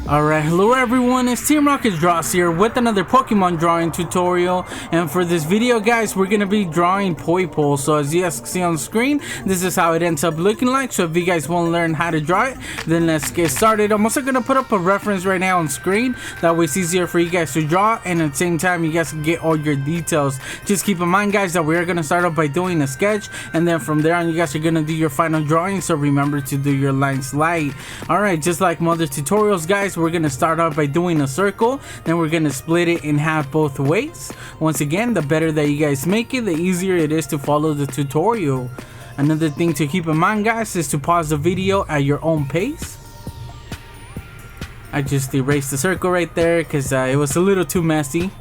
Alright, hello everyone, it's Team Rocket's Dross here with another Pokemon drawing tutorial. And for this video, guys, we're going to be drawing Poipole. So as you guys can see on the screen, this is how it ends up looking like. So if you guys want to learn how to draw it, then let's get started. I'm also going to put up a reference right now on screen. That way it's easier for you guys to draw, and at the same time you guys can get all your details. Just keep in mind, guys, that we're going to start off by doing a sketch, and then from there on you guys are going to do your final drawing. So remember to do your lines light. Alright, just like other tutorials, guys, we're gonna start off by doing a circle, then we're gonna split it in half both ways. Once again, the better that you guys make it, the easier it is to follow the tutorial. Another thing to keep in mind, guys, is to pause the video at your own pace. I just erased the circle right there because it was a little too messy,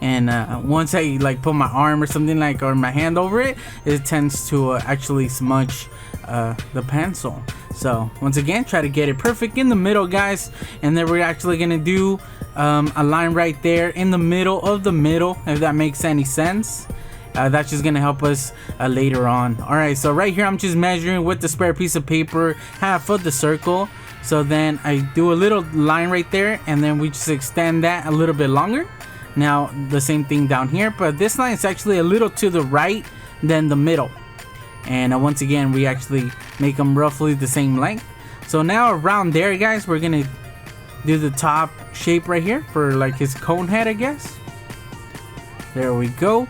and once I put my arm or something or my hand over it, it tends to actually smudge the pencil. So once again, try to get it perfect in the middle, guys, and then we're actually gonna do a line right there in the middle of the middle, if that makes any sense. That's just gonna help us later on. Alright, so right here I'm just measuring with the spare piece of paper half of the circle. So then I do a little line right there, and then we just extend that a little bit longer. Now the same thing down here, but this line is actually a little to the right than the middle. And once again, we actually make them roughly the same length. So now around there, guys, we're gonna do the top shape right here for his cone head, I guess. There we go.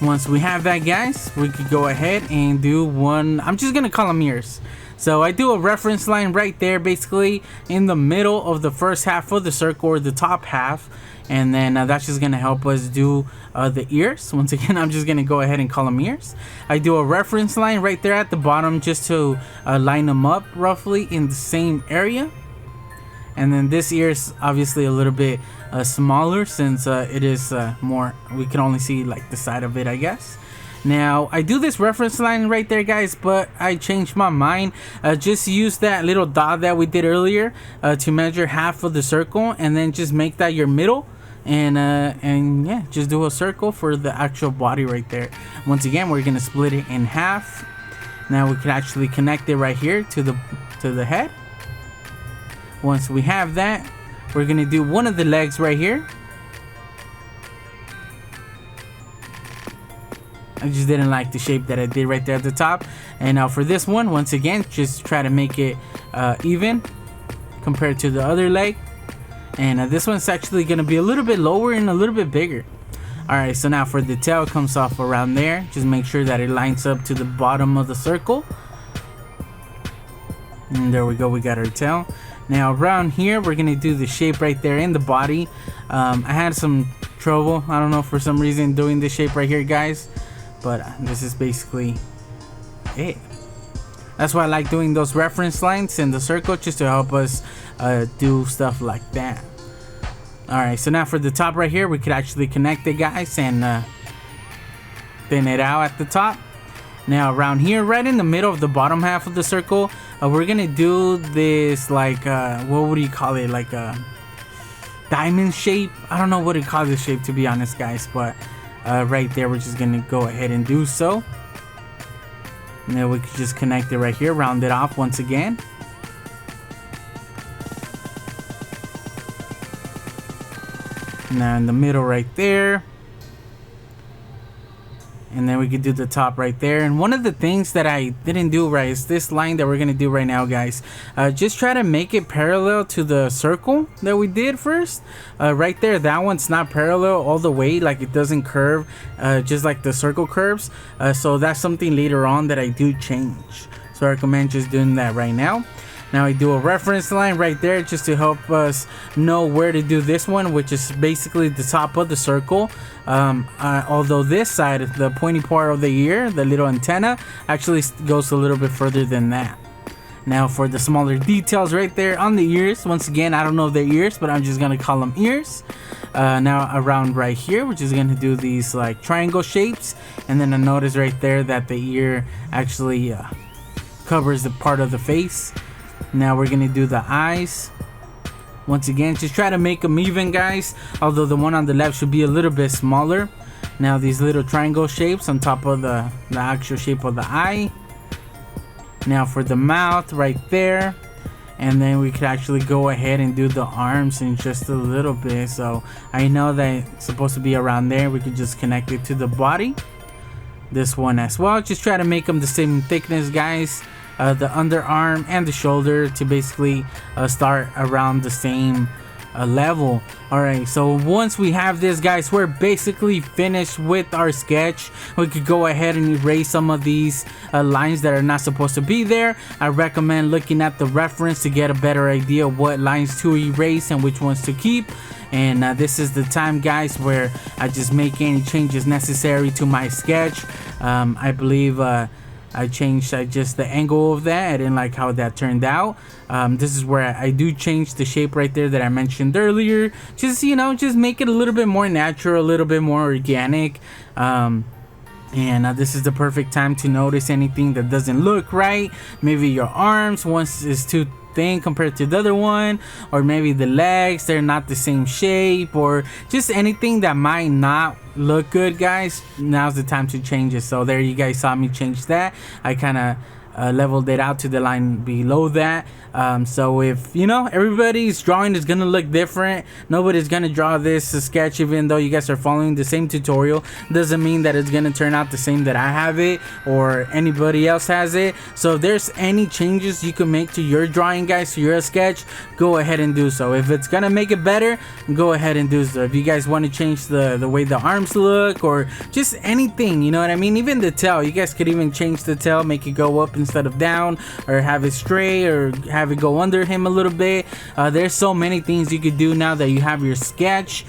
Once we have that, guys, we could go ahead and do one. I'm just gonna call them ears. So I do a reference line right there, basically in the middle of the first half of the circle, or the top half, and then that's just gonna help us do the ears. Once again, I'm just gonna go ahead and call them ears. I do a reference line right there at the bottom just to line them up roughly in the same area. And then this ear is obviously a little bit smaller, since it is more, we can only see the side of it, I guess. Now I do this reference line right there, guys, but I changed my mind. Just use that little dot that we did earlier to measure half of the circle, and then just make that your middle, and yeah, just do a circle for the actual body right there. Once again, we're gonna split it in half. Now we can actually connect it right here to the head. Once we have that, we're gonna do one of the legs right here. I just didn't like the shape that I did right there at the top. And now for this one, once again, just try to make it even compared to the other leg. And this one's actually going to be a little bit lower and a little bit bigger. Alright, so now for the tail, it comes off around there. Just make sure that it lines up to the bottom of the circle. And there we go, we got our tail. Now around here, we're going to do the shape right there in the body. I had some trouble, I don't know, for some reason, doing this shape right here, guys. But this is basically it. That's why I like doing those reference lines in the circle, just to help us do stuff like that. Alright, so now for the top right here, we could actually connect it, guys, and thin it out at the top. Now around here, right in the middle of the bottom half of the circle, we're gonna do this what would you call it, a diamond shape. I don't know what to call this shape, to be honest, guys, but right there, we're just gonna go ahead and do so. And then we can just connect it right here, round it off once again. Now in the middle right there. And then we could do the top right there. And one of the things that I didn't do right is this line that we're gonna do right now, guys. Just try to make it parallel to the circle that we did first. Right there, that one's not parallel all the way, it doesn't curve, just like the circle curves. So that's something later on that I do change. So I recommend just doing that right now. Now I do a reference line right there just to help us know where to do this one, which is basically the top of the circle. Although this side, the pointy part of the ear, the little antenna, actually goes a little bit further than that. Now for the smaller details right there on the ears, once again, I don't know if they're ears, but I'm just gonna call them ears. Now around right here, we're just gonna do these triangle shapes, and then I notice right there that the ear actually covers the part of the face. Now we're gonna do the eyes. Once again, just try to make them even, guys, although the one on the left should be a little bit smaller. Now these little triangle shapes on top of the actual shape of the eye. Now for the mouth right there, and then we could actually go ahead and do the arms in just a little bit. So I know that it's supposed to be around there. We could just connect it to the body, this one as well. Just try to make them the same thickness, guys. The underarm and the shoulder to basically start around the same level. Alright, so once we have this, guys, we're basically finished with our sketch. We could go ahead and erase some of these lines that are not supposed to be there. I recommend looking at the reference to get a better idea of what lines to erase and which ones to keep. And this is the time, guys, where I just make any changes necessary to my sketch. I believe I changed just the angle of that. I didn't like how that turned out. This is where I do change the shape right there that I mentioned earlier. Just, you know, just make it a little bit more natural, a little bit more organic. And this is the perfect time to notice anything that doesn't look right. Maybe your arms, once is too thin compared to the other one, or maybe the legs, they're not the same shape, or just anything that might not look good, guys. Now's the time to change it. So there, you guys saw me change that. I kind of leveled it out to the line below that. So if, you know, everybody's drawing is gonna look different. Nobody's gonna draw this sketch even though you guys are following the same tutorial. Doesn't mean that it's gonna turn out the same that I have it or anybody else has it. So if there's any changes you can make to your drawing, guys, to your sketch, go ahead and do so. If it's gonna make it better, go ahead and do so. If you guys want to change the way the arms look, or just anything, you know what I mean, even the tail, you guys could even change the tail, make it go up instead of down, or have it straight, or have it go under him a little bit. There's so many things you could do now that you have your sketch.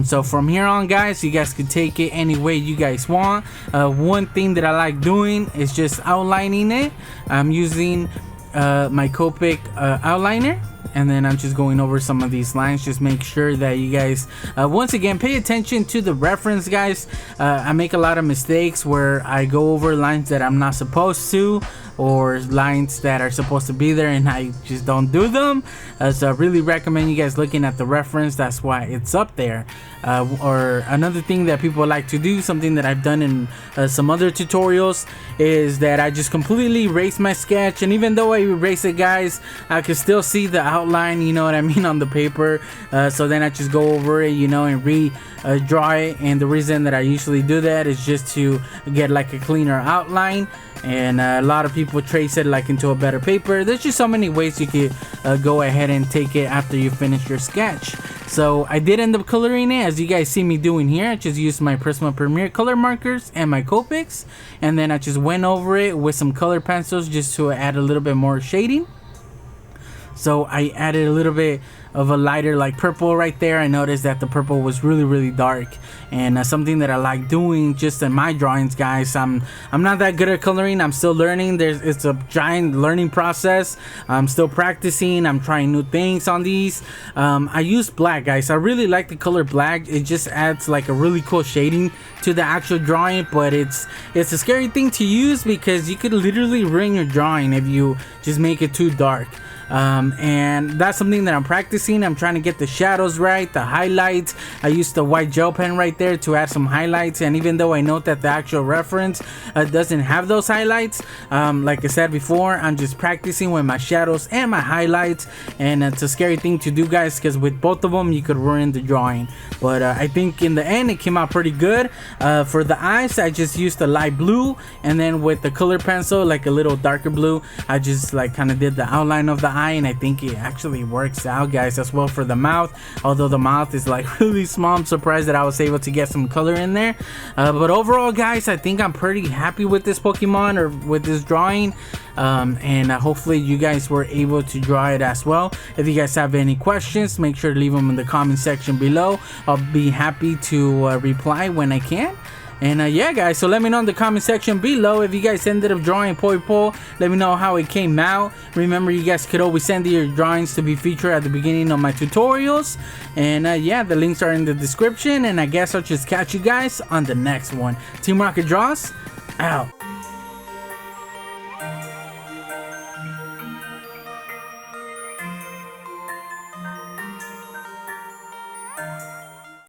So from here on, guys, you guys could take it any way you guys want. One thing that I like doing is just outlining it. I'm using my Copic outliner, and then I'm just going over some of these lines. Just make sure that you guys once again pay attention to the reference, guys. I make a lot of mistakes where I go over lines that I'm not supposed to, or lines that are supposed to be there and I just don't do them. So I really recommend you guys looking at the reference. That's why it's up there. Or another thing that people like to do, something that I've done in some other tutorials, is that I just completely erase my sketch, and even though I erase it, guys, I can still see the outline, you know what I mean, on the paper. So then I just go over it, you know, and draw it. And the reason that I usually do that is just to get like a cleaner outline. And a lot of people trace it like into a better paper. There's just so many ways you could go ahead and take it after you finish your sketch. So I did end up coloring it, as you guys see me doing here. I just used my Prisma Premier color markers and my Copics, and then I just went over it with some color pencils just to add a little bit more shading. So I added a little bit of a lighter like purple right there. I noticed that the purple was really dark, and something that I like doing just in my drawings, guys. I'm not that good at coloring. I'm still learning. It's a giant learning process. I'm still practicing. I'm trying new things on these. I use black, guys. I really like the color black. It just adds like a really cool shading to the actual drawing, but it's a scary thing to use because you could literally ruin your drawing if you just make it too dark. And that's something that I'm practicing. I'm trying to get the shadows right, the highlights. I used the white gel pen right there to add some highlights, and even though I note that the actual reference doesn't have those highlights, like I said before, I'm just practicing with my shadows and my highlights. And it's a scary thing to do, guys, because with both of them you could ruin the drawing. But I think in the end it came out pretty good. For the eyes, I just used the light blue, and then with the color pencil, like a little darker blue, I just like kind of did the outline of the eye, and I think it actually works out, guys, as well for the mouth. Although the mouth is like really small, I'm surprised that I was able to get some color in there. But overall, guys, I think I'm pretty happy with this Pokemon, or with this drawing. And hopefully you guys were able to draw it as well. If you guys have any questions, make sure to leave them in the comment section below. I'll be happy to reply when I can. And yeah, guys, so let me know in the comment section below if you guys ended up drawing Poipole. Let me know how it came out. Remember, you guys could always send your drawings to be featured at the beginning of my tutorials. And yeah, the links are in the description, and I guess I'll just catch you guys on the next one. Team Rocket Draws out.